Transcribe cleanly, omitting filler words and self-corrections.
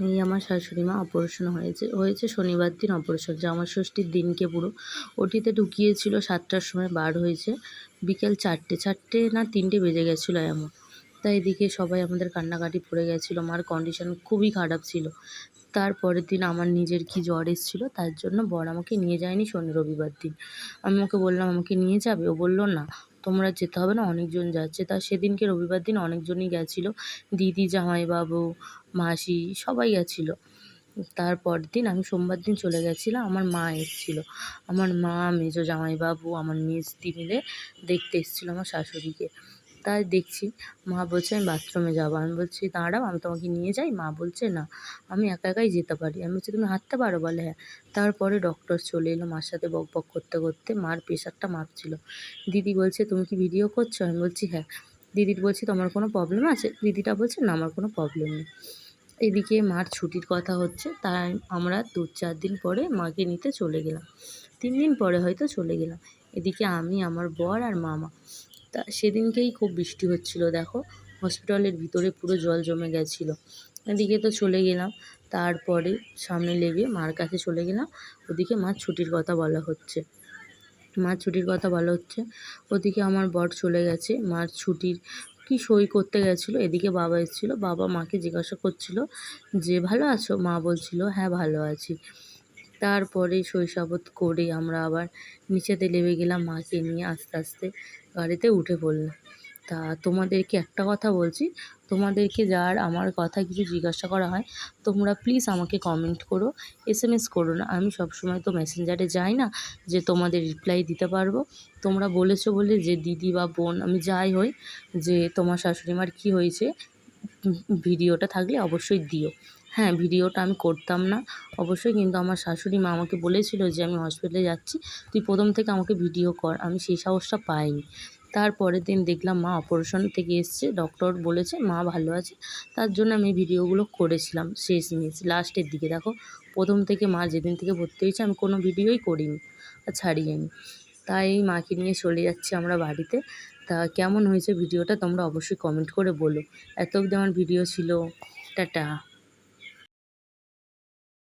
এই আমার শাশুড়ি মা অপারেশন হয়েছে শনিবার দিন অপারেশন, জামা ষষ্ঠীর দিনকে পুরো ওটিতে ঢুকিয়েছিল। 7টার সময় বার হয়েছে, বিকেল 4টে না 3টে বেজে গেছিলো এমন। তাই এদিকে সবাই আমাদের কান্নাকাটি পড়ে গেছিলো, মার কন্ডিশন খুবই খারাপ ছিল। তারপরের দিন আমার নিজের কি জ্বর এসেছিলো, তার জন্য বর আমাকে নিয়ে যায়নি রবিবার দিন। আমি ওকে বললাম আমাকে নিয়ে যাবে, ও বললো না তোমরা যেতে হবে না, অনেকজন যাচ্ছে। তা সেদিনকে রবিবার দিন অনেকজনই গেছিলো, দিদি, জামাইবাবু, মাসি সবাই গেছিলো। তারপরের দিন আমি সোমবার দিন চলে গেছিলাম, আমার মা এসেছিলো। আমার মা, মেজো জামাইবাবু, আমার মেজদি মিলে দেখতে এসেছিলো আমার শাশুড়িকে। তাই দেখছি মা বলছে আমি বাথরুমে যাবো। আমি বলছি দাঁড়াও আমি তোমাকে নিয়ে যাই। মা বলছে না আমি একা একাই যেতে পারি। আমি বলছি তুমি হাঁটতে পারো? বলে হ্যাঁ। তারপরে ডক্টর চলে এলো, মার সাথে বক বক করতে করতে মার প্রেশারটা মাপছিল। দিদি বলছে তুমি কি ভিডিও করছো? আমি বলছি হ্যাঁ। দিদির বলছি তোমার কোনো প্রবলেম আছে? দিদিটা বলছে না আমার কোনো প্রবলেম নেই। এদিকে মার ছুটির কথা হচ্ছে, তাই আমরা 2-4 দিন পরে মাকে নিতে চলে গেলাম। 3 দিন পরে হয়তো চলে গেলাম। এদিকে আমি, আমার বর আর মামা। তা সেদিনকেই খুব বৃষ্টি হচ্ছিল, দেখো হসপিটালের ভিতরে পুরো জল জমে গেছিলো। এদিকে তো চলে গেলাম, তারপরে সামনে লেগে মার কাছে চলে গেলাম। ওদিকে মার ছুটির কথা বলা হচ্ছে, ওদিকে আমার বর চলে গেছে মার ছুটির কি সই করতে গেছিলো। এদিকে বাবা এসেছিলো, বাবা মাকে জিজ্ঞাসা করছিল যে ভালো আছো? মা বলছিল হ্যাঁ ভালো আছি। তারপরে সইসাবত করে আমরা আবার নিচেতে নেমে গেলাম, মাকে নিয়ে আস্তে আস্তে গাড়িতে উঠে পড়লাম। তা তোমাদেরকে একটা কথা বলছি, তোমাদেরকে যার আমার কথা কিছু জিজ্ঞাসা করা হয় তোমরা প্লিজ আমাকে কমেন্ট করো, SMS করো না। আমি সবসময় তো মেসেঞ্জারে যাই না যে তোমাদের রিপ্লাই দিতে পারবো। তোমরা বলেছো বলে যে দিদি বা বোন আমি যাই হই, যে তোমার শাশুড়ি মার কী হয়েছে ভিডিওটা থাকলে অবশ্যই দিও। হ্যাঁ, ভিডিওটা আমি করতাম না অবশ্যই, কিন্তু আমার শাশুড়ি মা আমাকে বলেছিল যে আমি হসপিটালে যাচ্ছি, তুই প্রথম থেকে আমাকে ভিডিও কর। আমি সেই সাহসটা পাইনি। তারপরের দিন দেখলাম মা অপারেশন থেকে এসছে, ডক্টর বলেছে মা ভালো আছে, তার জন্য আমি ভিডিওগুলো করেছিলাম শেষমেশ লাস্টের দিকে। দেখো প্রথম থেকে মা যেদিন থেকে ভর্তি হয়েছে আমি কোনো ভিডিওই করিনি আর ছাড়িনি। তাই মাকে নিয়ে চলে যাচ্ছি আমরা বাড়িতে। তা কেমন হয়েছে ভিডিওটা তোমরা অবশ্যই কমেন্ট করে বলো। এত অবধি আমার ভিডিও ছিল। টাটা।